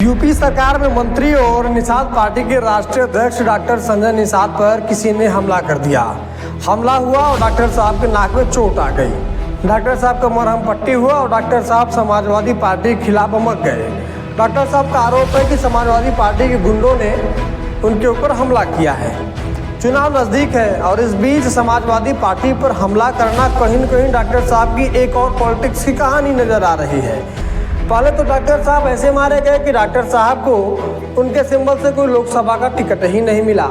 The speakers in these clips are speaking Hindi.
यूपी सरकार में मंत्री और निषाद पार्टी के राष्ट्रीय अध्यक्ष डॉक्टर संजय निषाद पर किसी ने हमला कर दिया। हमला हुआ और डॉक्टर साहब के नाक में चोट आ गई। डॉक्टर साहब का मरहम पट्टी हुआ और डॉक्टर साहब समाजवादी पार्टी के खिलाफ भड़क गए। डॉक्टर साहब का आरोप है कि समाजवादी पार्टी के गुंडों ने उनके ऊपर हमला किया है। चुनाव नज़दीक है और इस बीच समाजवादी पार्टी पर हमला करना कहीं न कहीं डॉक्टर साहब की एक और पॉलिटिक्स की कहानी नज़र आ रही है। पहले तो डॉक्टर साहब ऐसे मारे गए कि डॉक्टर साहब को उनके सिंबल से कोई लोकसभा का टिकट ही नहीं मिला,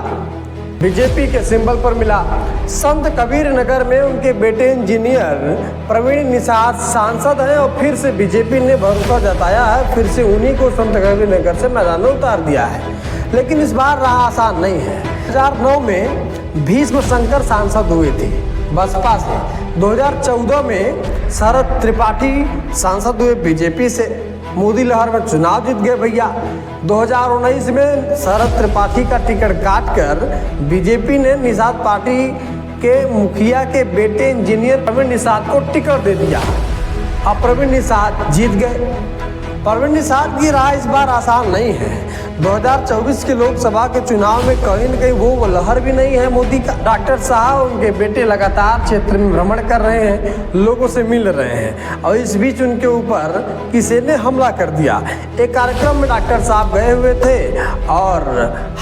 बीजेपी के सिंबल पर मिला। संत कबीर नगर में उनके बेटे इंजीनियर प्रवीण निषाद सांसद हैं और फिर से बीजेपी ने भरोसा जताया है, फिर से उन्हीं को संत कबीर नगर से मैदान में उतार दिया है। लेकिन इस बार राह आसान नहीं है। 2009 में भीष्म शंकर सांसद हुए थे बसपा से। 2014 में शरद त्रिपाठी सांसद हुए बीजेपी से। मोदी लहर में चुनाव जीत गए भैया। 2019 में शरद त्रिपाठी का टिकट काटकर बीजेपी ने निषाद पार्टी के मुखिया के बेटे इंजीनियर प्रवीण निषाद को टिकट दे दिया। अब प्रवीण निषाद जीत गए। प्रवीण निषाद की राह इस बार आसान नहीं है। 2024 के लोकसभा के चुनाव में कहीं न कहीं वो लहर भी नहीं है मोदी का। डॉक्टर साहब उनके बेटे लगातार क्षेत्र में भ्रमण कर रहे हैं, लोगों से मिल रहे हैं और इस बीच उनके ऊपर किसी ने हमला कर दिया। एक कार्यक्रम में डॉक्टर साहब गए हुए थे और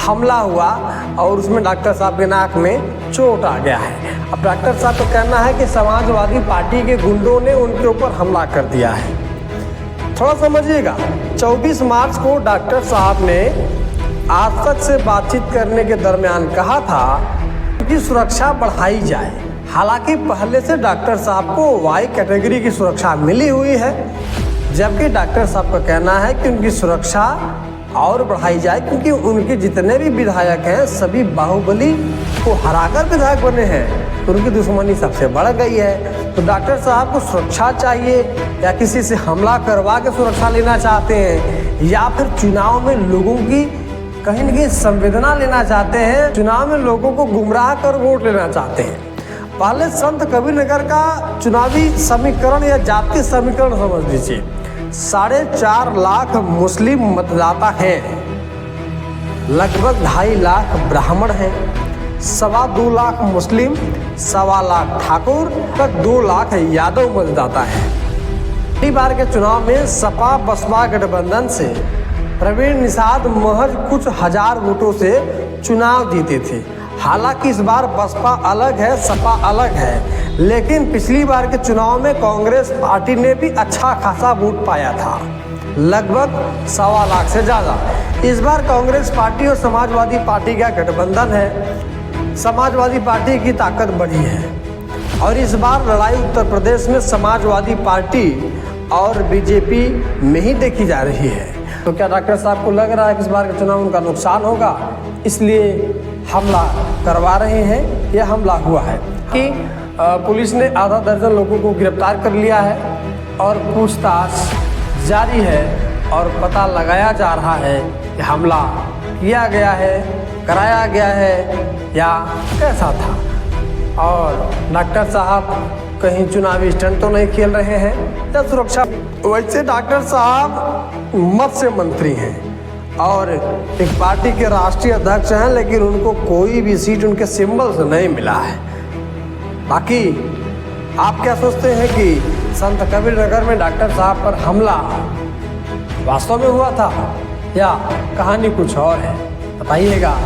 हमला हुआ और उसमें डॉक्टर साहब के नाक में चोट आ गया है। अब डॉक्टर साहब का कहना है कि समाजवादी पार्टी के गुंडों ने उनके ऊपर हमला कर दिया है। थोड़ा समझिएगा, 24 मार्च को डॉक्टर साहब ने आज तक से बातचीत करने के दरमियान कहा था कि सुरक्षा बढ़ाई जाए। हालांकि पहले से डॉक्टर साहब को वाई कैटेगरी की सुरक्षा मिली हुई है, जबकि डॉक्टर साहब का कहना है कि उनकी सुरक्षा और बढ़ाई जाए क्योंकि उनके जितने भी विधायक हैं सभी बाहुबली को हराकर विधायक बने हैं, तो उनकी दुश्मनी सबसे बढ़ गई है। तो डॉक्टर साहब को सुरक्षा चाहिए या किसी से हमला करवा के सुरक्षा लेना चाहते हैं या फिर चुनाव में लोगों की कहीं न कहीं संवेदना लेना चाहते हैं, चुनाव में लोगों को गुमराह कर वोट लेना चाहते हैं। पहले संत कबीर नगर का चुनावी समीकरण या जातीय समीकरण समझ लीजिए। 4.5 लाख मुस्लिम मतदाता हैं, लगभग 2.5 लाख ब्राह्मण हैं, 2.25 लाख मुस्लिम, 2.25 लाख ठाकुर, तक 2 लाख यादव मतदाता हैं। पिछली बार के चुनाव में सपा बसपा गठबंधन से प्रवीण निषाद महज कुछ हजार वोटों से चुनाव जीते थे। हालांकि इस बार बसपा अलग है, सपा अलग है, लेकिन पिछली बार के चुनाव में कांग्रेस पार्टी ने भी अच्छा खासा वोट पाया था, लगभग 2.25 लाख से ज़्यादा। इस बार कांग्रेस पार्टी और समाजवादी पार्टी का गठबंधन है। समाजवादी पार्टी की ताकत बढ़ी है और इस बार लड़ाई उत्तर प्रदेश में समाजवादी पार्टी और बीजेपी में ही देखी जा रही है। तो क्या डॉक्टर साहब को लग रहा है कि इस बार के चुनाव उनका नुकसान होगा, इसलिए हमला करवा रहे हैं? यह हमला हुआ है कि पुलिस ने आधा दर्जन लोगों को गिरफ्तार कर लिया है और पूछताछ जारी है और पता लगाया जा रहा है कि हमला किया गया है, कराया गया है या कैसा था। और डॉक्टर साहब कहीं चुनावी स्टंट तो नहीं खेल रहे हैं या सुरक्षा। वैसे डॉक्टर साहब मत्स्य मंत्री हैं और एक पार्टी के राष्ट्रीय अध्यक्ष हैं, लेकिन उनको कोई भी सीट उनके सिंबल से नहीं मिला है। बाकी आप क्या सोचते हैं कि संत कबीर नगर में डॉक्टर साहब पर हमला वास्तव में हुआ था या कहानी कुछ और है? बताइएगा।